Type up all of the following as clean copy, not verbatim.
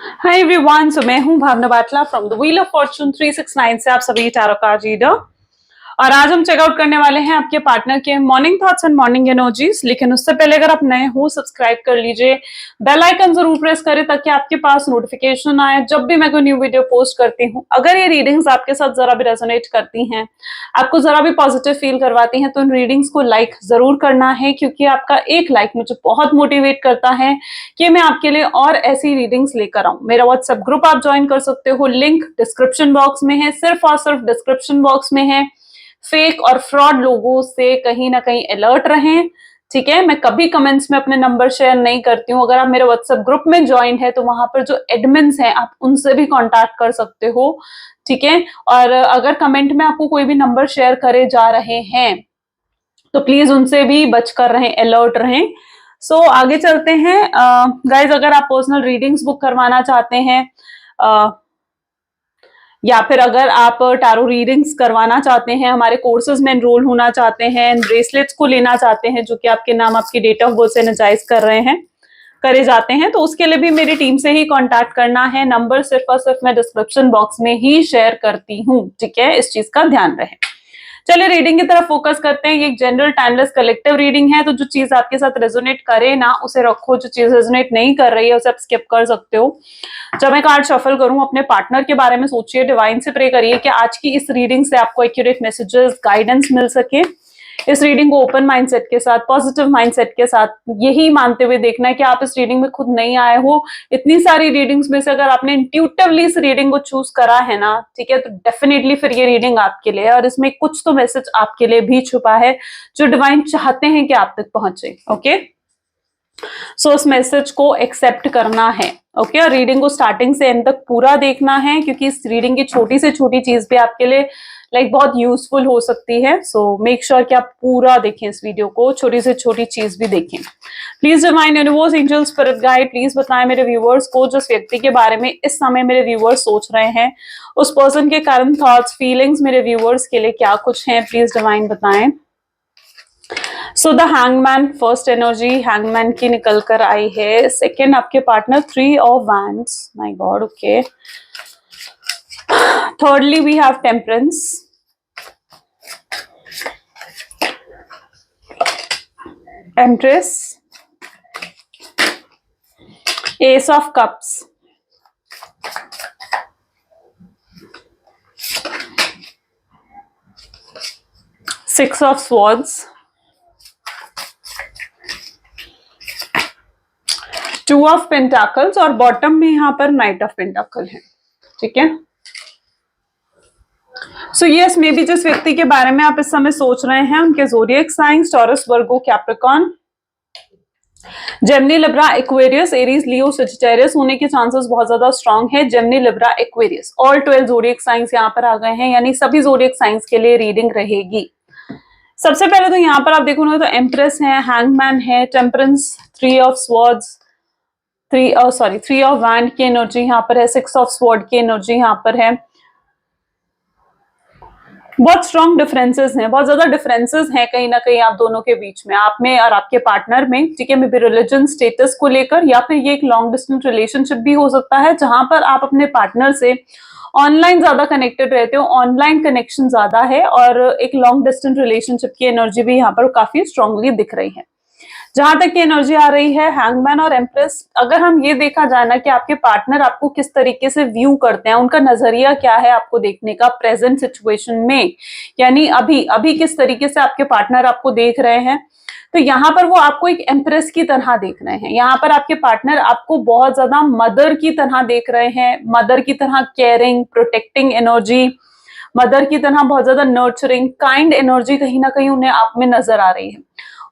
Hi everyone, so मैं हूं Bhavna Batla from the wheel of fortune 369 से आप सभी टैरो कार्ड रीडर। और आज हम चेकआउट करने वाले हैं आपके पार्टनर के morning thoughts and morning energies. लेकिन उससे पहले अगर आप नए हो, सब्सक्राइब कर लीजिए, बेल आइकन जरूर प्रेस करें ताकि आपके पास नोटिफिकेशन आए जब भी मैं कोई न्यू वीडियो पोस्ट करती हूँ। अगर ये रीडिंग्स आपके साथ जरा भी रेजोनेट करती हैं, आपको जरा भी पॉजिटिव फील करवाती हैं, तो इन रीडिंग्स को लाइक जरूर करना है, क्योंकि आपका एक लाइक मुझे बहुत मोटिवेट करता है कि मैं आपके लिए और ऐसी रीडिंग्स लेकर आऊं। मेरा व्हाट्सएप ग्रुप आप ज्वाइन कर सकते हो, लिंक डिस्क्रिप्शन बॉक्स में है, सिर्फ और सिर्फ डिस्क्रिप्शन बॉक्स में है। फेक और फ्रॉड लोगों से कहीं ना कहीं अलर्ट रहें, ठीक है। मैं कभी कमेंट्स में अपने नंबर शेयर नहीं करती हूँ। अगर आप मेरे व्हाट्सएप ग्रुप में ज्वाइन है तो वहां पर जो एडमिन्स हैं आप उनसे भी कांटेक्ट कर सकते हो, ठीक है। और अगर कमेंट में आपको कोई भी नंबर शेयर करे जा रहे हैं तो प्लीज उनसे भी बचकर रहें, अलर्ट रहें। सो आगे चलते हैं। गाइज, अगर आप पर्सनल रीडिंग्स बुक करवाना चाहते हैं या फिर अगर आप टैरो रीडिंग्स करवाना चाहते हैं, हमारे कोर्सेज में एनरोल होना चाहते हैं, ब्रेसलेट्स को लेना चाहते हैं जो कि आपके नाम, आपकी डेट ऑफ बर्थ से एनर्जाइज करे जाते हैं, तो उसके लिए भी मेरी टीम से ही कांटेक्ट करना है। नंबर सिर्फ और सिर्फ मैं डिस्क्रिप्शन बॉक्स में ही शेयर करती हूँ, ठीक है। इस चीज का ध्यान रहे। चलिए रीडिंग की तरफ फोकस करते हैं। ये एक जनरल टाइमलेस कलेक्टिव रीडिंग है, तो जो चीज आपके साथ रेजोनेट करे ना उसे रखो, जो चीज रेजोनेट नहीं कर रही है उसे आप स्किप कर सकते हो। जब मैं कार्ड शफल करूं, अपने पार्टनर के बारे में सोचिए, डिवाइन से प्रे करिए कि आज की इस रीडिंग से आपको एक्यूरेट मैसेजेस, गाइडेंस मिल सके। इस रीडिंग को ओपन माइंडसेट के साथ, पॉजिटिव माइंडसेट के साथ, यही मानते हुए देखना है कि आप इस रीडिंग में खुद नहीं आए हो। इतनी सारी रीडिंग्स में से अगर आपने इंट्यूटिवली इस रीडिंग को चूज करा है ना, ठीक है, तो डेफिनेटली फिर ये रीडिंग आपके लिए है और इसमें कुछ तो मैसेज आपके लिए भी छुपा है जो डिवाइन चाहते हैं कि आप तक पहुंचे। ओके, सो उस मैसेज को एक्सेप्ट करना है। ओके, और रीडिंग को स्टार्टिंग से एंड तक पूरा देखना है, क्योंकि इस रीडिंग की छोटी से छोटी चीज भी आपके लिए बहुत यूजफुल हो सकती है। सो मेक श्योर कि आप पूरा देखें इस वीडियो को, छोटी से छोटी चीज भी देखें। Please divine universe, angel, spirit guide, please बताएं मेरे व्यूअर्स को जिस व्यक्ति के बारे में इस समय मेरे व्यूअर्स सोच रहे हैं, उस पर्सन के करंट थॉट्स, फीलिंग्स मेरे व्यूअर्स के लिए क्या कुछ है, प्लीज डिवाइन बताएं। So the hangman, first energy hangman की निकल कर आई है। सेकेंड आपके partner, 3 of wands, my God, okay. thirdly we have temperance, empress, ace of cups, 6 of swords, 2 of pentacles और बॉटम में यहाँ पर नाइट ऑफ पेंटाकल है, ठीक है। सो यस, मे बी जिस व्यक्ति के बारे में आप इस समय सोच रहे हैं उनके zodiac science Taurus, Virgo, Capricorn, Gemini, Libra, Aquarius, Aries, Leo, Sagittarius होने के चांसेस बहुत ज्यादा स्ट्रांग है। Gemini, Libra, Aquarius, all 12 zodiac science यहाँ पर आ गए हैं, यानी सभी ज़ोडिएक साइंस के लिए रीडिंग रहेगी। सबसे पहले तो यहाँ पर आप देखोगे तो एम्प्रेस है, हैंगमैन है, temperance, 3 of swords, 3 of wand की एनर्जी यहाँ पर है, 6 ऑफ स्वॉर्ड की एनर्जी यहाँ पर है। बहुत स्ट्रॉन्ग डिफरेंसेस हैं, बहुत ज्यादा डिफरेंसेस हैं कहीं ना कहीं आप दोनों के बीच में, आप में और आपके पार्टनर में, ठीक है। मे बी रिलीजन, स्टेटस को लेकर, या फिर ये एक लॉन्ग डिस्टेंस रिलेशनशिप भी हो सकता है जहां पर आप अपने पार्टनर से ऑनलाइन ज्यादा कनेक्टेड रहते हो, ऑनलाइन कनेक्शन ज्यादा है और एक लॉन्ग डिस्टेंस रिलेशनशिप की एनर्जी भी यहाँ पर काफी स्ट्रांगली दिख रही है। जहां तक की एनर्जी आ रही है हैंगमैन और एम्प्रेस, अगर हम ये देखा जाए ना कि आपके पार्टनर आपको किस तरीके से व्यू करते हैं, उनका नजरिया क्या है आपको देखने का प्रेजेंट सिचुएशन में, यानी अभी अभी किस तरीके से आपके पार्टनर आपको देख रहे हैं, तो यहाँ पर वो आपको एक एम्प्रेस की तरह देख रहे हैं। यहाँ पर आपके पार्टनर आपको बहुत ज्यादा मदर की तरह देख रहे हैं, मदर की तरह केयरिंग, प्रोटेक्टिंग एनर्जी, मदर की तरह बहुत ज्यादा नर्चरिंग, काइंड एनर्जी कहीं ना कहीं उन्हें आप में नजर आ रही है।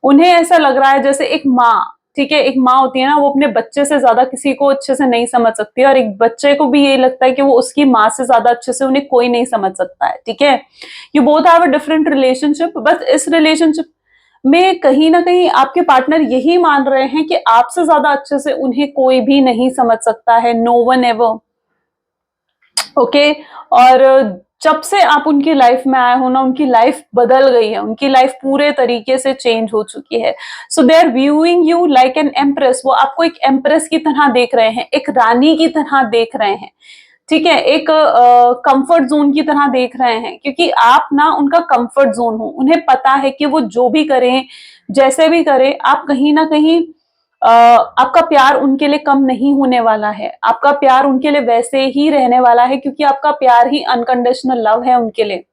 उन्हें ऐसा लग रहा है जैसे एक माँ, ठीक है, एक माँ होती है ना, वो अपने बच्चे से ज्यादा किसी को अच्छे से नहीं समझ सकती, और एक बच्चे को भी ये लगता है कि वो उसकी माँ से ज्यादा अच्छे से उन्हें कोई नहीं समझ सकता है, ठीक है। You both have a different relationship, बस इस रिलेशनशिप में कहीं ना कहीं आपके पार्टनर यही मान रहे हैं कि आपसे ज्यादा अच्छे से उन्हें कोई भी नहीं समझ सकता है, नो वन एवर, ओके। और जब से आप उनकी लाइफ में आए हो ना, उनकी लाइफ बदल गई है, उनकी लाइफ पूरे तरीके से चेंज हो चुकी है। So they are viewing you like an empress. वो आपको एक एम्प्रेस की तरह देख रहे हैं, एक रानी की तरह देख रहे हैं, ठीक है, एक कंफर्ट जोन की तरह देख रहे हैं, क्योंकि आप ना उनका कंफर्ट जोन हो। उन्हें पता है कि वो जो भी करें, जैसे भी करें, आप कहीं ना कहीं आपका प्यार उनके लिए कम नहीं होने वाला है। आपका प्यार उनके लिए वैसे ही रहने वाला है, क्योंकि आपका प्यार ही अनकंडीशनल लव है उनके लिए,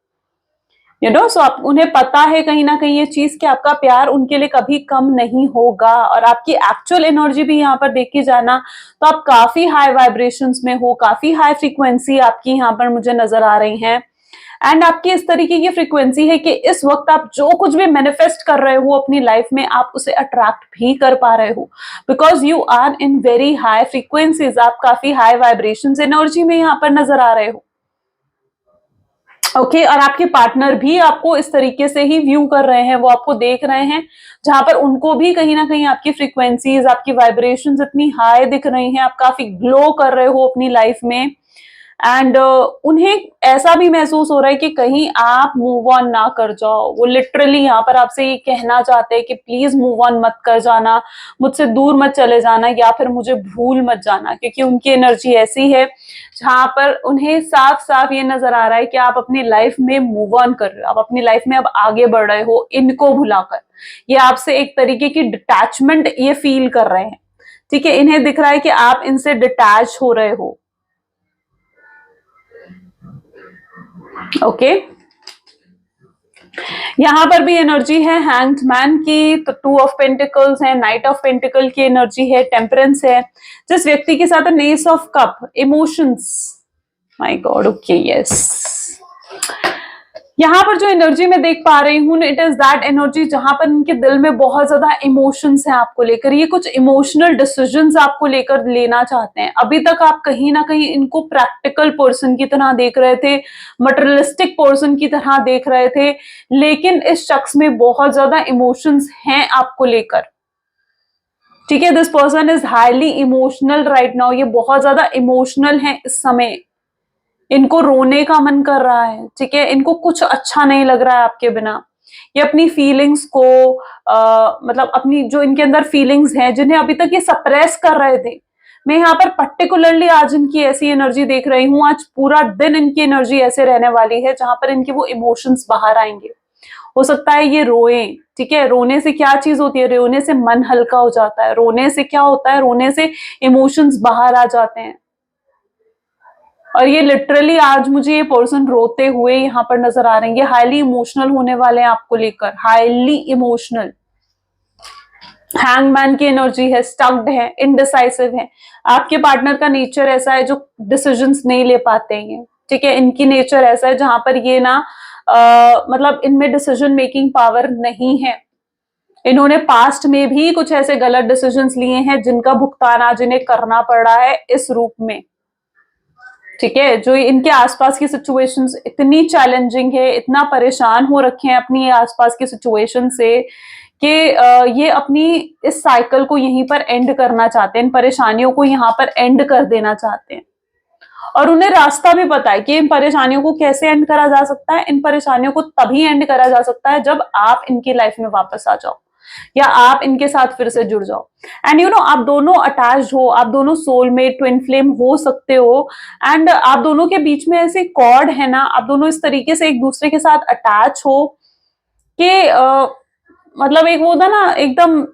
यू नो। सो आप, उन्हें पता है कहीं ना कहीं ये चीज कि आपका प्यार उनके लिए कभी कम नहीं होगा। और आपकी एक्चुअल एनर्जी भी यहाँ पर देखी जाना तो आप काफी हाई वाइब्रेशंस में हो, काफी हाई फ्रीक्वेंसी आपकी यहाँ पर मुझे नजर आ रही है। एंड आपकी इस तरीके की फ्रीक्वेंसी है कि इस वक्त आप जो कुछ भी मैनिफेस्ट कर रहे हो अपनी लाइफ में, आप उसे अट्रैक्ट भी कर पा रहे हो, because you are in very high frequencies. आप काफी हाई वाइब्रेशंस एनर्जी में यहाँ पर नजर आ रहे हो, ओके। और आपके पार्टनर भी आपको इस तरीके से ही व्यू कर रहे हैं, वो आपको देख रहे हैं, जहां पर उनको भी कहीं ना कहीं आपकी फ्रीक्वेंसीज, आपकी वाइब्रेशंस इतनी हाई दिख रही हैं, आप काफी ग्लो कर रहे हो अपनी लाइफ में। एंड उन्हें ऐसा भी महसूस हो रहा है कि कहीं आप मूव ऑन ना कर जाओ। वो लिटरली यहाँ पर आपसे ये कहना चाहते हैं कि प्लीज मूव ऑन मत कर जाना, मुझसे दूर मत चले जाना, या फिर मुझे भूल मत जाना, क्योंकि उनकी एनर्जी ऐसी है जहां पर उन्हें साफ साफ ये नजर आ रहा है कि आप अपनी लाइफ में मूव ऑन कर रहे हो, आप अपनी लाइफ में अब आगे बढ़ रहे हो इनको भुलाकर। ये आपसे एक तरीके की डिटैचमेंट ये फील कर रहे हैं, ठीक है। इन्हें दिख रहा है कि आप इनसे डिटैच हो रहे हो, ओके। यहां पर भी एनर्जी है हैंग्ड मैन की, तो 2 ऑफ पेंटिकल्स है, नाइट ऑफ पेंटिकल की एनर्जी है, टेम्परेंस है। जिस व्यक्ति के साथ S of cup, emotions, my God, okay, yes. यहाँ पर जो एनर्जी मैं देख पा रही हूँ, इट इज दैट एनर्जी जहां पर इनके दिल में बहुत ज्यादा इमोशंस हैं आपको लेकर। ये कुछ इमोशनल डिसीजंस आपको लेकर लेना चाहते हैं। अभी तक आप कहीं ना कहीं इनको प्रैक्टिकल पर्सन की तरह देख रहे थे, मटेरियलिस्टिक पर्सन की तरह देख रहे थे, लेकिन इस शख्स में बहुत ज्यादा इमोशंस हैं आपको लेकर, ठीक है। This person is highly emotional right now. ये बहुत ज्यादा इमोशनल है इस समय, इनको रोने का मन कर रहा है, ठीक है। इनको कुछ अच्छा नहीं लग रहा है आपके बिना। ये अपनी फीलिंग्स को मतलब अपनी जो इनके अंदर फीलिंग्स हैं, जिन्हें अभी तक ये सप्रेस कर रहे थे, मैं यहाँ पर पर्टिकुलरली आज इनकी ऐसी एनर्जी देख रही हूँ। आज पूरा दिन इनकी एनर्जी ऐसे रहने वाली है जहां पर इनके वो इमोशंस बाहर आएंगे। हो सकता है ये रोए, ठीक है। रोने से क्या चीज होती है? रोने से मन हल्का हो जाता है। रोने से क्या होता है? रोने से इमोशंस बाहर आ जाते हैं। और ये लिटरली आज मुझे ये पर्सन रोते हुए यहाँ पर नजर आ रहे हैं। ये हाईली इमोशनल होने वाले हैं आपको लेकर, हाईली इमोशनल। हैंगमैन की एनर्जी है, स्टक्ड है, इनडिसाइसिव है। आपके पार्टनर का नेचर ऐसा है जो डिसीजंस नहीं ले पाते हैं, ठीक है। इनकी नेचर ऐसा है जहां पर ये ना मतलब इनमें डिसीजन मेकिंग पावर नहीं है। इन्होंने पास्ट में भी कुछ ऐसे गलत डिसीजंस लिए हैं जिनका भुगतान आज इन्हें करना पड़ रहा है इस रूप में, ठीक है। जो इनके आसपास की सिचुएशंस इतनी चैलेंजिंग है, इतना परेशान हो रखे हैं अपनी आसपास की सिचुएशन से कि ये अपनी इस साइकिल को यहीं पर एंड करना चाहते हैं, इन परेशानियों को यहाँ पर एंड कर देना चाहते हैं। और उन्हें रास्ता भी पता है कि इन परेशानियों को कैसे एंड करा जा सकता है। इन परेशानियों को तभी एंड करा जा सकता है जब आप इनकी लाइफ में वापस आ जाओ, या आप इनके साथ फिर से जुड़ जाओ। एंड यू नो, आप दोनों अटैच्ड हो, आप दोनों सोलमेट, ट्विन फ्लेम हो सकते हो। एंड आप दोनों के बीच में ऐसे कॉर्ड है ना, आप दोनों इस तरीके से एक दूसरे के साथ अटैच हो कि मतलब एक वो होता ना, एकदम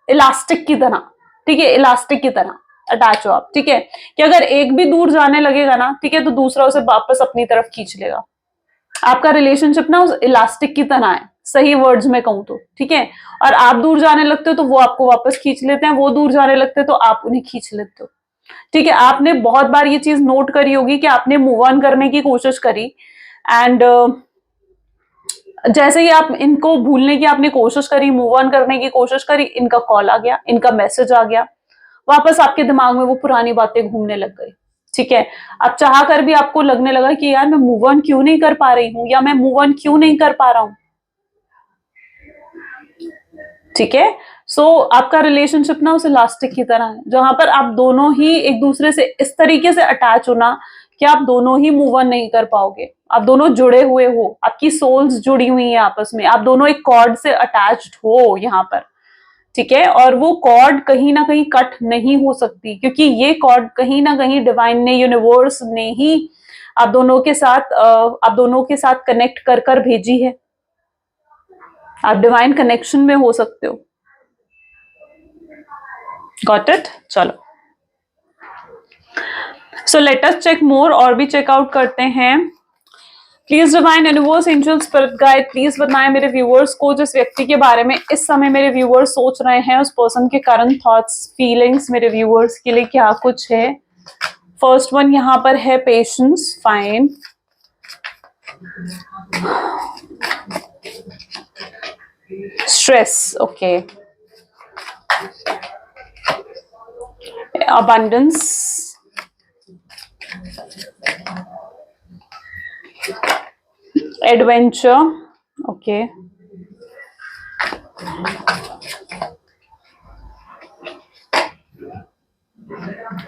इलास्टिक की तरह, ठीक है। इलास्टिक की तरह अटैच हो आप, ठीक है, कि अगर एक भी दूर जाने लगेगा ना, ठीक है, तो दूसरा उसे वापस अपनी तरफ खींच लेगा। आपका रिलेशनशिप ना उस इलास्टिक की तरह है, सही वर्ड्स में कहूं तो, ठीक है। और आप दूर जाने लगते हो तो वो आपको वापस खींच लेते हैं, वो दूर जाने लगते हैं तो आप उन्हें खींच लेते हो, ठीक है। आपने बहुत बार ये चीज नोट करी होगी कि आपने मूव ऑन करने की कोशिश करी, एंड जैसे ही आप इनको भूलने की आपने कोशिश करी, मूव ऑन करने की कोशिश करी, इनका कॉल आ गया, इनका मैसेज आ गया, वापस आपके दिमाग में वो पुरानी बातें घूमने लग गई, ठीक है। अब चाह कर भी आपको लगने लगा कि यार मैं मूव ऑन क्यों नहीं कर पा रही हूं, या मैं मूव ऑन क्यों नहीं कर पा रहा हूं, ठीक है। सो आपका रिलेशनशिप ना उस इलास्टिक की तरह है, जहां पर आप दोनों ही एक दूसरे से इस तरीके से अटैच होना कि आप दोनों ही मूव ऑन नहीं कर पाओगे। आप दोनों जुड़े हुए हो, आपकी सोल्स जुड़ी हुई है आपस में, आप दोनों एक कॉर्ड से अटैच्ड हो यहाँ पर, ठीक है। और वो कॉर्ड कहीं ना कहीं कट नहीं हो सकती, क्योंकि ये कॉर्ड कहीं ना कहीं डिवाइन ने, यूनिवर्स ने ही आप दोनों के साथ कनेक्ट कर कर भेजी है। आप डिवाइन कनेक्शन में हो सकते हो। Got it? चलो, सो लेट अस चेक मोर, और भी चेकआउट करते हैं। Please divine universe angel spirit guide, please बताएं मेरे व्यूअर्स को, जिस व्यक्ति के बारे में इस समय मेरे व्यूअर्स सोच रहे हैं, उस पर्सन के करंट थॉट्स, फीलिंग्स मेरे व्यूअर्स के लिए क्या कुछ है। फर्स्ट वन यहाँ पर है patience, fine. Stress, okay. Abundance, adventure, okay.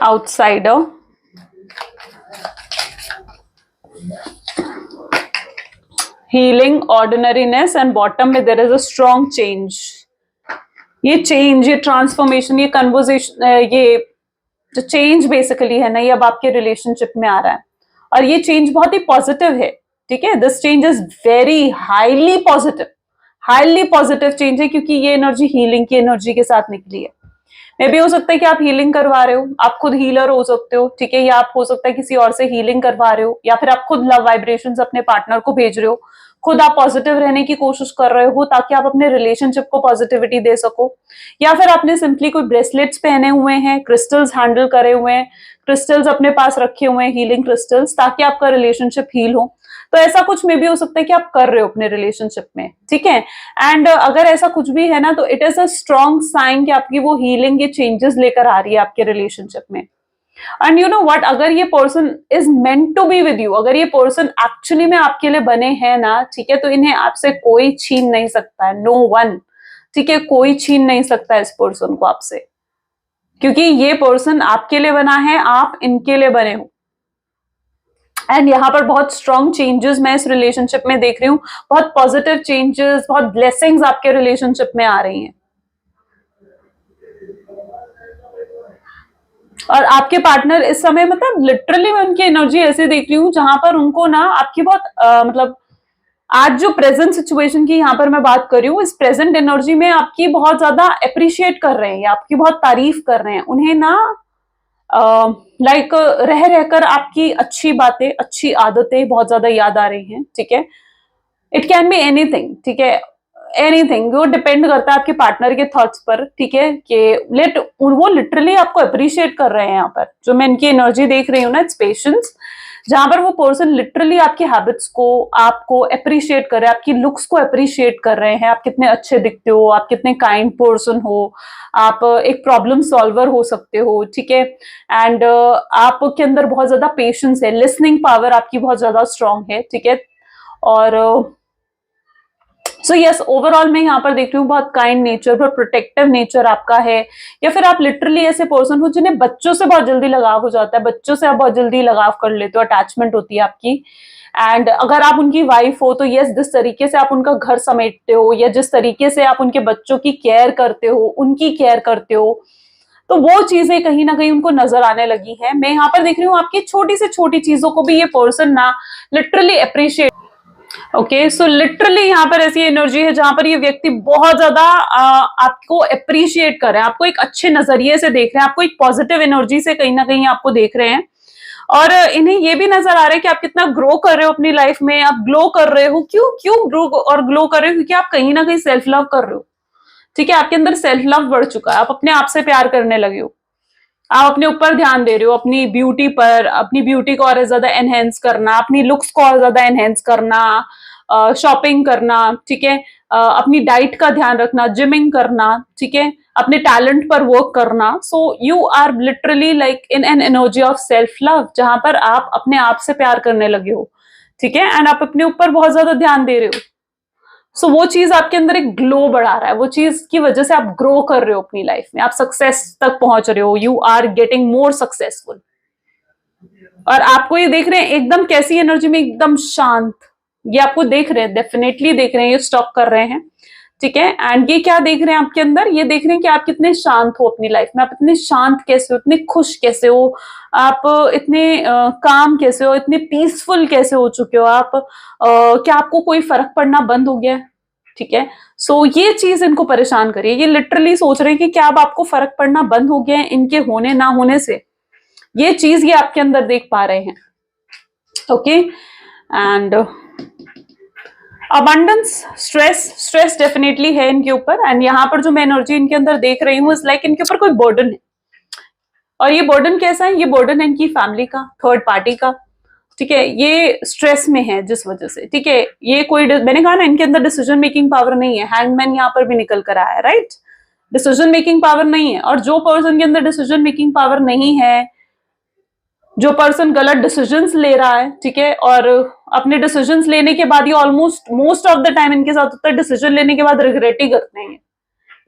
Outsider, healing, ordinariness, and bottom में there is a strong change. ये चेंज, ये ट्रांसफॉर्मेशन, ये कन्वर्सेशन, ये जो चेंज बेसिकली है ना, ये अब आपके रिलेशनशिप में आ रहा है, और ये चेंज बहुत ही पॉजिटिव है, ठीक है। This change is very highly positive change है, क्योंकि ये एनर्जी हीलिंग की एनर्जी के साथ निकली है। मे भी हो सकता है कि आप हीलिंग करवा रहे हो, आप खुद हीलर हो सकते हो, ठीक है, या आप हो सकता है किसी और से हीलिंग करवा रहे हो, या फिर आप खुद लव वाइब्रेशंस अपने पार्टनर को भेज रहे हो, खुद आप पॉजिटिव रहने की कोशिश कर रहे हो ताकि आप अपने रिलेशनशिप को पॉजिटिविटी दे सको, या फिर आपने सिंपली कोई ब्रेसलेट्स पहने हुए हैं, क्रिस्टल्स हैंडल करे हुए हैं, क्रिस्टल्स अपने पास रखे हुए हैं, हीलिंग क्रिस्टल्स, ताकि आपका रिलेशनशिप हील हो। तो ऐसा कुछ में भी हो सकता है कि आप कर रहे हो अपने रिलेशनशिप में, ठीक है। एंड अगर ऐसा कुछ भी है ना, तो it is a strong sign कि आपकी वो हीलिंग, ये चेंजेस लेकर आ रही है आपके रिलेशनशिप में। एंड यू नो व्हाट, अगर ये person is meant to be with you, अगर ये पर्सन एक्चुअली में आपके लिए बने हैं ना, ठीक है, तो इन्हें आपसे कोई छीन नहीं सकता है, नो वन, ठीक है, कोई छीन नहीं सकता है इस पर्सन को आपसे, क्योंकि ये पर्सन आपके लिए बना है, आप इनके लिए बने हो। एंड यहाँ पर बहुत स्ट्रॉन्ग चेंजेस मैं इस रिलेशनशिप में देख रही हूँ, बहुत पॉजिटिव चेंजेस, बहुत ब्लेसिंग्स आपके रिलेशनशिप में आ रही हैं। और आपके पार्टनर इस समय, मतलब लिटरली मैं उनकी एनर्जी ऐसे देख रही हूँ जहां पर उनको ना आपकी बहुत मतलब आज जो प्रेजेंट सिचुएशन की यहाँ पर मैं बात कर रही हूँ, इस प्रेजेंट एनर्जी में आपकी बहुत ज्यादा अप्रिशिएट कर रहे हैं, या आपकी बहुत तारीफ कर रहे हैं। उन्हें ना लाइक रह रहकर आपकी अच्छी बातें, अच्छी आदतें बहुत ज्यादा याद आ रही हैं, ठीक है। इट कैन बी एनीथिंग, ठीक है, एनीथिंग, वो डिपेंड करता है आपके पार्टनर के थॉट्स पर, ठीक है, कि वो लिटरली आपको अप्रिशिएट कर रहे हैं। यहाँ पर जो मैं इनकी एनर्जी देख रही हूँ ना, इट्स पेशेंस, जहां पर वो पर्सन लिटरली आपकी हैबिट्स को, आपको अप्रिशिएट कर रहे हैं, आपकी लुक्स को अप्रिशिएट कर रहे हैं, आप कितने अच्छे दिखते हो, आप कितने काइंड पर्सन हो, आप एक प्रॉब्लम सॉल्वर हो सकते हो, ठीक है। एंड आपके अंदर बहुत ज्यादा पेशेंस है, लिसनिंग पावर आपकी बहुत ज्यादा स्ट्रांग है, ठीक है। और सो यस, ओवरऑल मैं यहाँ पर देख रही हूँ बहुत काइंड नेचर, बहुत प्रोटेक्टिव नेचर आपका है, या फिर आप लिटरली ऐसे पर्सन हो जिन्हें बच्चों से बहुत जल्दी लगाव हो जाता है, बच्चों से आप बहुत जल्दी लगाव कर लेते हो, अटैचमेंट होती है आपकी। एंड अगर आप उनकी वाइफ हो तो यस, जिस तरीके से आप उनका घर समेटते हो, या जिस तरीके से आप उनके बच्चों की केयर करते हो, उनकी केयर करते हो, तो वो चीजें कहीं ना कहीं उनको नजर आने लगी है। मैं यहाँ पर देख रही हूँ आपकी छोटी से छोटी चीजों को भी ये पर्सन ना literally appreciate, okay. So literally यहाँ पर ऐसी एनर्जी है जहां पर ये व्यक्ति बहुत ज्यादा आपको अप्रिशिएट कर रहे हैं, आपको एक अच्छे नजरिए से देख रहे हैं, आपको एक पॉजिटिव एनर्जी से कहीं ना कहीं आपको देख रहे हैं। और इन्हें ये भी नजर आ रहा है कि आप कितना ग्रो कर रहे हो अपनी लाइफ में, आप ग्लो कर रहे हो। क्यों ग्लो कर रहे हो? क्योंकि आप कहीं ना कहीं सेल्फ लव कर रहे हो, ठीक है। आपके अंदर सेल्फ लव बढ़ चुका है, आप अपने आप से प्यार करने लगे हो, आप अपने ऊपर ध्यान दे रहे हो, अपनी ब्यूटी पर, अपनी ब्यूटी को और ज्यादा एनहेंस करना, अपनी लुक्स को और ज्यादा एनहेंस करना, शॉपिंग करना, ठीक है, अपनी डाइट का ध्यान रखना, जिमिंग करना, ठीक है, अपने टैलेंट पर वर्क करना। So you are literally like in an energy of self love, जहां पर आप अपने आप से प्यार करने लगे हो, ठीक है, एंड आप अपने ऊपर बहुत ज्यादा ध्यान दे रहे हो। सो वो चीज आपके अंदर एक ग्लो बढ़ा रहा है, वो चीज की वजह से आप ग्रो कर रहे हो अपनी लाइफ में, आप सक्सेस तक पहुंच रहे हो, you are getting more successful. और आपको ये देख रहे हैं एकदम कैसी एनर्जी में, एकदम शांत, ये आपको देख रहे हैं, डेफिनेटली देख रहे हैं, ये स्टॉप कर रहे हैं, ठीक है। एंड ये क्या देख रहे हैं आपके अंदर, ये देख रहे हैं कि आप कितने शांत हो अपनी लाइफ में, आप इतने शांत कैसे हो, इतने खुश कैसे हो, आप इतने काम कैसे हो, इतने पीसफुल कैसे हो चुके हो आप, क्या आपको कोई फर्क पड़ना बंद हो गया है, ठीक है। सो ये चीज इनको परेशान करिए, ये लिटरली सोच रहे हैं कि क्या अब आपको फर्क पड़ना बंद हो गया है इनके होने ना होने से, ये चीज ये आपके अंदर देख पा रहे हैं, okay. And abundance, stress definitely है इनके ऊपर, एंड यहाँ पर जो मैं एनर्जी इनके अंदर देख रही हूँ, इस लाइक इनके ऊपर कोई बर्डन है, और ये बर्डन कैसा है, ये बर्डन है इनकी फैमिली का, थर्ड पार्टी का, ठीक है। ये स्ट्रेस में है जिस वजह से, ठीक है। ये कोई, मैंने कहा ना इनके अंदर डिसीजन मेकिंग पावर नहीं है, हैंगमैन यहाँ पर भी निकल कर आया, राइट। डिसीजन मेकिंग पावर नहीं है, और जो पर्सन के अंदर डिसीजन मेकिंग पावर नहीं है, जो पर्सन गलत डिसीजंस ले रहा है, ठीक है, और अपने डिसीजंस लेने के बाद ये almost most of the time इनके साथ होता है, डिसीजन लेने के बाद रिग्रेट ही करते हैं,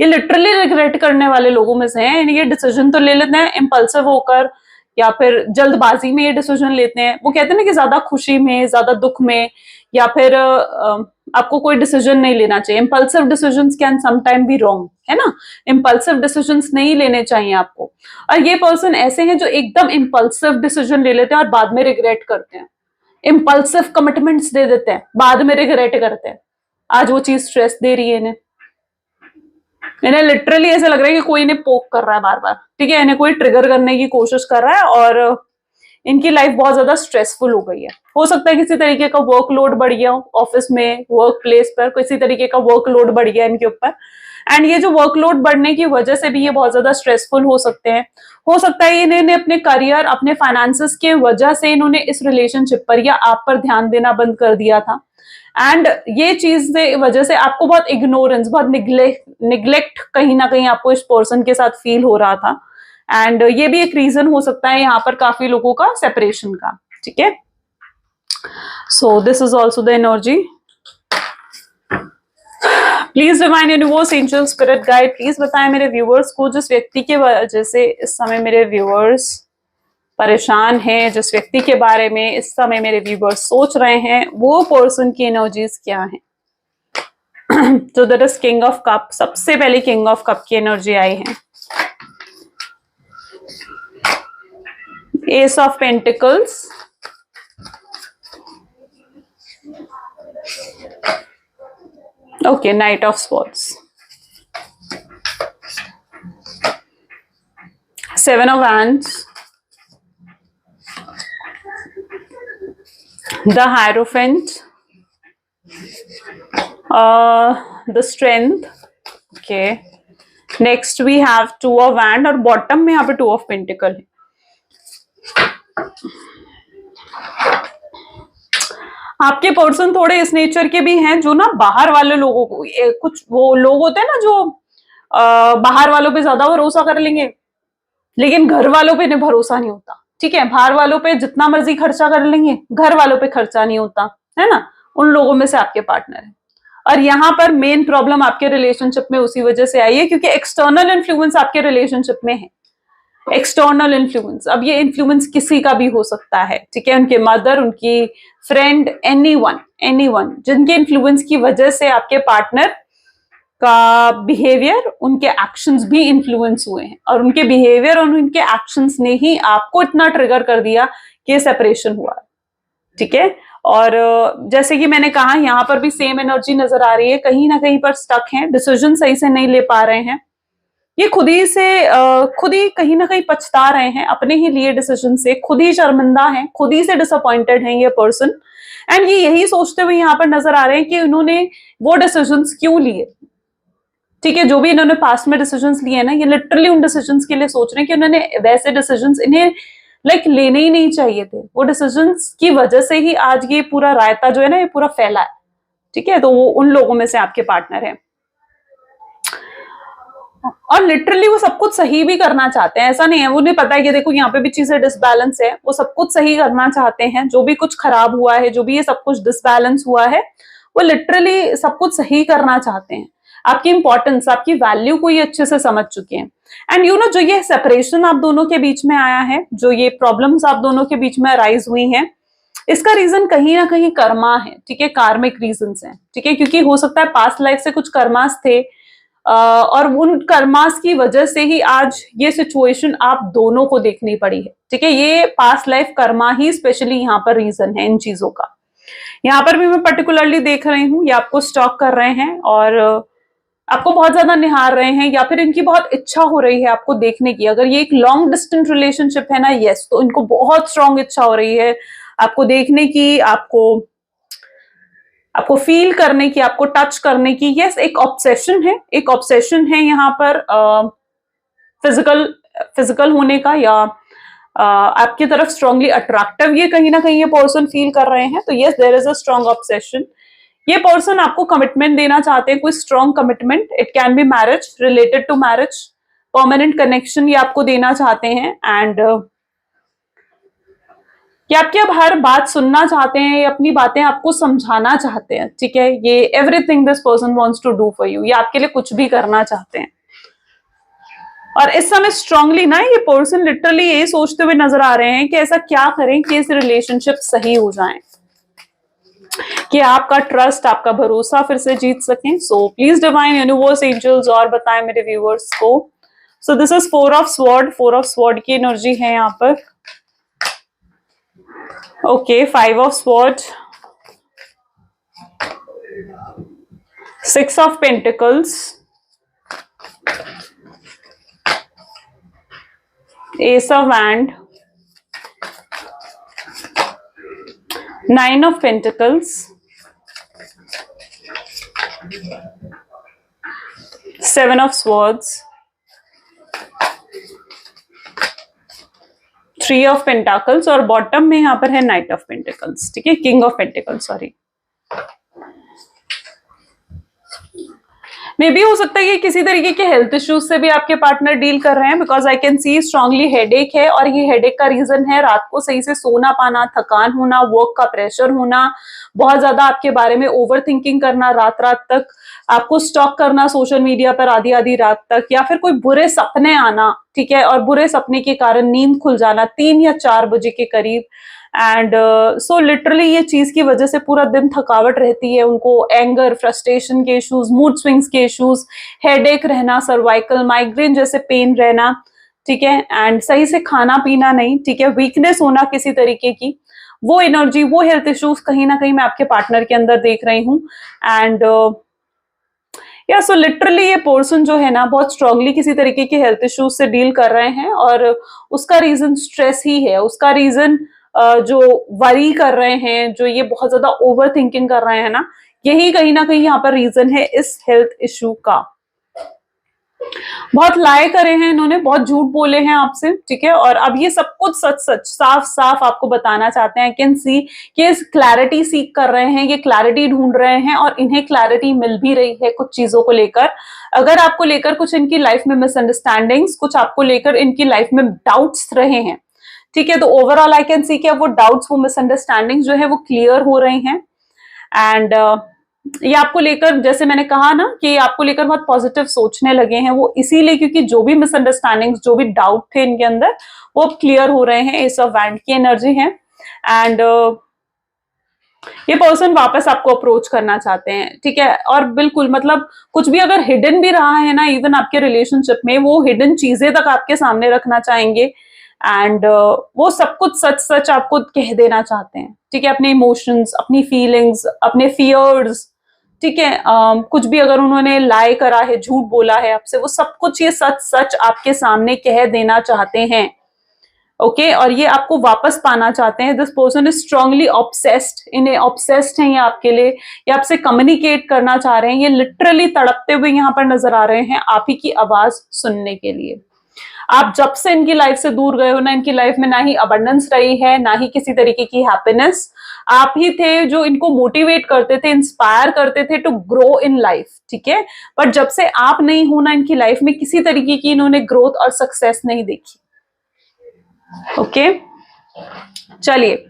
ये लिटरली रिग्रेट करने वाले लोगों में से हैं। ये डिसीजन तो ले लेते हैं इम्पल्सिव होकर, या फिर जल्दबाजी में ये डिसीजन लेते हैं। वो कहते हैं ना कि ज्यादा खुशी में, ज्यादा दुख में, या फिर आपको कोई डिसीजन नहीं लेना चाहिए। Impulsive decisions can sometime be wrong, है ना, इम्पल्सिव डिसीजंस नहीं लेने चाहिए आपको। और ये पर्सन ऐसे हैं जो एकदम इम्पल्सिव डिसीजन ले लेते हैं और बाद में रिग्रेट करते हैं, इम्पल्सिव कमिटमेंट्स दे देते हैं, बाद में रिग्रेट करते हैं। आज वो चीज स्ट्रेस दे रही है इन्हें लिटरली ऐसा लग रहा है कि कोई इन्हें पोक कर रहा है बार बार, ठीक है, इन्हें कोई ट्रिगर करने की कोशिश कर रहा है, और इनकी लाइफ बहुत ज्यादा स्ट्रेसफुल हो गई है। हो सकता है किसी तरीके का वर्कलोड बढ़ गया हो ऑफिस में, वर्क प्लेस पर किसी तरीके का वर्कलोड बढ़ गया इनके ऊपर, एंड ये जो वर्कलोड बढ़ने की वजह से भी ये बहुत ज्यादा स्ट्रेसफुल हो सकते हैं। हो सकता है इन्होंने अपने करियर, अपने फाइनेंसेस के वजह से इन्होंने इस रिलेशनशिप पर या आप पर ध्यान देना बंद कर दिया था, एंड ये चीज की वजह से आपको बहुत इग्नोरेंस, बहुत निग्लेक्ट कहीं ना कहीं आपको इस पर्सन के साथ फील हो रहा था, एंड ये भी एक रीजन हो सकता है यहाँ पर काफी लोगों का सेपरेशन का, ठीक है। सो this is also the energy. Please divine universe, angel, spirit guide, please बताएं मेरे व्यूअर्स को, जिस व्यक्ति के वजह से इस समय मेरे व्यूअर्स परेशान हैं, जिस व्यक्ति के बारे में इस समय मेरे व्यूअर्स सोच रहे हैं, वो पर्सन की एनर्जीज क्या है। तो that is king of cup, सबसे पहले किंग ऑफ कप की एनर्जी आई है। S of pentacles, okay, night of swords, seven of wands, the Hierophant, the Strength, okay, next we have Two of Wands, और bottom में यहाँ पे Two of Pentacle है। आपके पर्सन थोड़े इस नेचर के भी हैं जो ना बाहर वाले लोगों को, कुछ वो लोग होते हैं ना जो बाहर वालों पे ज्यादा भरोसा कर लेंगे, लेकिन घर वालों पे इन्हें भरोसा नहीं होता, ठीक है। बाहर वालों पे जितना मर्जी खर्चा कर लेंगे, घर वालों पे खर्चा नहीं होता, है ना, उन लोगों में से आपके पार्टनर है। और यहाँ पर मेन प्रॉब्लम आपके रिलेशनशिप में उसी वजह से आई है क्योंकि एक्सटर्नल इन्फ्लुएंस आपके रिलेशनशिप में है, एक्सटर्नल इन्फ्लुएंस। अब ये इन्फ्लुएंस किसी का भी हो सकता है, ठीक है, उनके मदर, उनकी फ्रेंड, एनीवन जिनके इन्फ्लुएंस की वजह से आपके पार्टनर का बिहेवियर, उनके एक्शंस भी इन्फ्लुएंस हुए हैं, और उनके बिहेवियर और उनके एक्शंस ने ही आपको इतना ट्रिगर कर दिया कि सेपरेशन हुआ, ठीक है। और जैसे कि मैंने कहा, यहाँ पर भी सेम एनर्जी नजर आ रही है, कहीं ना कहीं पर स्टक हैं, डिसीजन सही से नहीं ले पा रहे हैं, ये खुद ही कहीं ना कहीं पछता रहे हैं अपने ही लिए डिसीजन से, खुद ही शर्मिंदा हैं, खुद ही से डिसअपॉइंटेड हैं ये पर्सन, एंड ये यही सोचते हुए यहाँ पर नजर आ रहे हैं कि उन्होंने वो डिसीजंस क्यों लिए, ठीक है। जो भी इन्होंने पास्ट में डिसीजंस लिए ना, ये लिटरली उन डिसीजंस के लिए सोच रहे हैं कि उन्होंने वैसे डिसीजंस इन्हें लेने ही नहीं चाहिए थे। वो डिसीजंस की वजह से ही आज ये पूरा रायता जो है ना, ये पूरा फैला है, ठीक है। तो वो उन लोगों में से आपके पार्टनर है, और लिटरली वो सब कुछ सही भी करना चाहते हैं, ऐसा नहीं है, उन्हें पता है कि देखो यहाँ पे भी चीजें डिसबैलेंस है, वो सब कुछ सही करना चाहते हैं, जो भी कुछ खराब हुआ है, जो भी ये सब कुछ डिसबैलेंस हुआ है, वो लिटरली सब कुछ सही करना चाहते हैं। आपकी इंपॉर्टेंस, आपकी वैल्यू को ये अच्छे से समझ चुके हैं। एंड यू नो जो ये सेपरेशन आप दोनों के बीच में आया है, जो ये प्रॉब्लम्स आप दोनों के बीच में अराइज हुई हैं, इसका रीजन कहीं ना कहीं कर्मा है, ठीक है, कार्मिक रीजंस हैं, ठीक है, क्योंकि हो सकता है पास्ट लाइफ से कुछ कर्मास थे और उन कर्मास की वजह से ही आज ये सिचुएशन आप दोनों को देखनी पड़ी है, ठीक है। ये पास्ट लाइफ कर्मा ही स्पेशली यहाँ पर रीजन है इन चीजों का। यहाँ पर भी मैं पर्टिकुलरली देख रही हूँ, ये आपको स्टॉक कर रहे हैं और आपको बहुत ज्यादा निहार रहे हैं, या फिर इनकी बहुत इच्छा हो रही है आपको देखने की। अगर ये एक लॉन्ग डिस्टेंस रिलेशनशिप है ना, यस, तो इनको बहुत स्ट्रांग इच्छा हो रही है आपको देखने की, आपको फील करने की, आपको टच करने की। यस, एक ऑब्सेशन है, एक ऑब्सेशन है यहाँ पर फिजिकल होने का, या आपकी तरफ स्ट्रांगली अट्रैक्टिव ये कहीं ना कहीं ये पर्सन फील कर रहे हैं। तो yes, there is a strong obsession. ये पर्सन आपको कमिटमेंट देना चाहते हैं, कोई strong commitment. It can be marriage, related to marriage, permanent connection ये आपको देना चाहते हैं। एंड ये आपकी अब हर बात सुनना चाहते हैं, ये अपनी बातें आपको समझाना चाहते हैं, ठीक है। ये everything this person wants to do for you, ये आपके लिए कुछ भी करना चाहते हैं। और इस समय स्ट्रांगली ना ये पर्सन लिटरली ये सोचते हुए नजर आ रहे हैं कि ऐसा क्या करें कि इस रिलेशनशिप सही हो जाए, कि आपका ट्रस्ट, आपका भरोसा फिर से जीत सकें। So please divine universe, angels और बताएं मेरे व्यूअर्स को। So this is 4 of sword, 4 of sword की एनर्जी है यहाँ पर। Okay, 5 of sword, 6 of pentacles, Ace of Wand, 9 of Pentacles, 7 of Swords, 3 of Pentacles और बॉटम में यहां पर है Knight of Pentacles, ठीक है, King of Pentacles, सॉरी। मे भी हो सकता है कि किसी तरीके के हेल्थ इश्यूज से भी आपके पार्टनर डील कर रहे हैं, because I can see strongly headache है। और ये हेडेक का रीजन है रात को सही से सोना पाना, थकान होना, वर्क का प्रेशर होना, बहुत ज्यादा आपके बारे में ओवर थिंकिंग करना, रात रात तक आपको स्टॉक करना सोशल मीडिया पर आधी आधी रात तक, या फिर कोई बुरे सपने आना, ठीक है, और बुरे सपने के कारण नींद खुल जाना 3 या 4 बजे के करीब। एंड सो लिटरली ये चीज की वजह से पूरा दिन थकावट रहती है उनको, एंगर, फ्रस्ट्रेशन के इश्यूज, मूड स्विंग्स के इश्यूज, हेडेक रहना, सर्वाइकल, माइग्रेन जैसे पेन रहना, ठीक है, एंड सही से खाना पीना नहीं, ठीक है, वीकनेस होना किसी तरीके की, वो एनर्जी, वो हेल्थ इश्यूज कहीं ना कहीं मैं आपके पार्टनर के अंदर देख रही हूँ। एंड या सो लिटरली ये पर्सन जो है ना बहुत स्ट्रांगली किसी तरीके के हेल्थ इश्यूज से डील कर रहे हैं, और उसका रीजन स्ट्रेस ही है, उसका रीजन जो वरी कर रहे हैं, जो ये बहुत ज्यादा ओवर थिंकिंग कर रहे हैं ना, यही कहीं ना कहीं यहाँ पर रीजन है इस हेल्थ इश्यू का। बहुत लाए करे हैं इन्होंने, बहुत झूठ बोले हैं आपसे, ठीक है, और अब ये सब कुछ सच सच साफ साफ आपको बताना चाहते हैं। आई कैन सी कि इस क्लैरिटी सीख कर रहे हैं, ये क्लैरिटी ढूंढ रहे हैं, और इन्हें क्लैरिटी मिल भी रही है कुछ चीजों को लेकर। अगर आपको लेकर कुछ इनकी लाइफ में मिसअंडरस्टैंडिंग्स, कुछ आपको लेकर इनकी लाइफ में डाउट्स रहे हैं, ठीक है, तो ओवरऑल आई कैन सी कि अब वो डाउट्स, वो मिसअंडरस्टैंडिंग जो है वो क्लियर हो रही हैं। एंड ये आपको लेकर, जैसे मैंने कहा ना कि आपको लेकर बहुत पॉजिटिव सोचने लगे हैं, वो इसीलिए क्योंकि जो भी मिसअंडरस्टैंडिंग्स, जो भी डाउट थे इनके अंदर, वो अब क्लियर हो रहे हैं। एस ऑफ वैंड की एनर्जी है। एंड ये पर्सन वापस आपको अप्रोच करना चाहते हैं, ठीक है, और बिल्कुल मतलब कुछ भी अगर हिडन भी रहा है ना इवन आपके रिलेशनशिप में, वो हिडन चीजें तक आपके सामने रखना चाहेंगे। एंड वो सब कुछ सच सच आपको कह देना चाहते हैं, ठीक है, अपने इमोशंस, अपनी फीलिंग्स, अपने फियर्स, ठीक है, कुछ भी अगर उन्होंने लाई करा है, झूठ बोला है आपसे, वो सब कुछ ये सच सच आपके सामने कह देना चाहते हैं। ओके, और ये आपको वापस पाना चाहते हैं। This person is strongly obsessed, इन्हें ऑब्सेस्ड हैं ये आपके लिए, ये आपसे कम्युनिकेट करना चाह रहे हैं, ये लिटरली तड़पते हुए यहाँ पर नजर आ रहे हैं आप ही की आवाज सुनने के लिए। आप जब से इनकी लाइफ से दूर गए हो ना, इनकी लाइफ में ना ही अबंडेंस रही है, ना ही किसी तरीके की हैप्पीनेस। आप ही थे जो इनको मोटिवेट करते थे, इंस्पायर करते थे टू ग्रो इन लाइफ, ठीक है, बट जब से आप नहीं हो ना इनकी लाइफ में, किसी तरीके की इन्होंने ग्रोथ और सक्सेस नहीं देखी। ओके, चलिए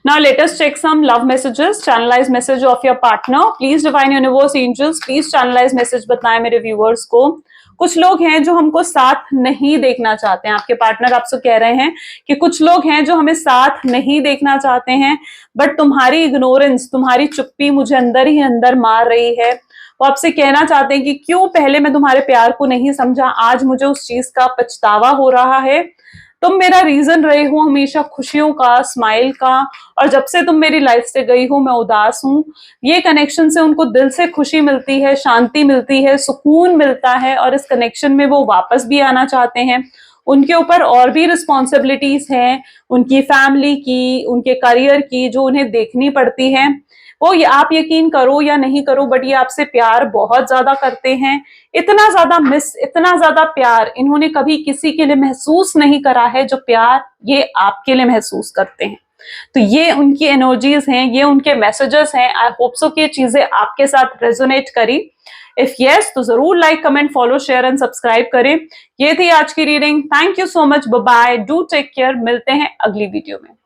Now let us check some love messages, channelize message of your partner. Please divine universe angels, please channelize message बताएं मेरे viewers को। कुछ लोग हैं जो हमको साथ नहीं देखना चाहते हैं, आपके पार्टनर आपसे कह रहे हैं कि कुछ लोग हैं जो हमें साथ नहीं देखना चाहते हैं, बट तुम्हारी इग्नोरेंस, तुम्हारी चुप्पी मुझे अंदर ही अंदर मार रही है। वो आपसे कहना चाहते हैं कि क्यों पहले मैं तुम्हारे प्यार को नहीं समझा, आज मुझे उस चीज का पछतावा हो रहा है। तुम मेरा रीजन रहे हो हमेशा खुशियों का, स्माइल का, और जब से तुम मेरी लाइफ से गई हो मैं उदास हूं। ये कनेक्शन से उनको दिल से खुशी मिलती है, शांति मिलती है, सुकून मिलता है, और इस कनेक्शन में वो वापस भी आना चाहते हैं। उनके ऊपर और भी रिस्पॉन्सिबिलिटीज हैं, उनकी फैमिली की, उनके करियर की, जो उन्हें देखनी पड़ती है। वो आप यकीन करो या नहीं करो, बट ये आपसे प्यार बहुत ज्यादा करते हैं। इतना ज्यादा इतना ज्यादा प्यार इन्होंने कभी किसी के लिए महसूस नहीं करा है जो प्यार ये आपके लिए महसूस करते हैं। तो ये उनकी एनर्जीज हैं, ये उनके मैसेजेस हैं। आई होप सो कि ये चीजें आपके साथ रेजोनेट करी। इफ यस तो जरूर like, comment, follow, share and subscribe करें। ये थी आज की reading. Thank you so much, bye bye, do take care. मिलते हैं अगली वीडियो में।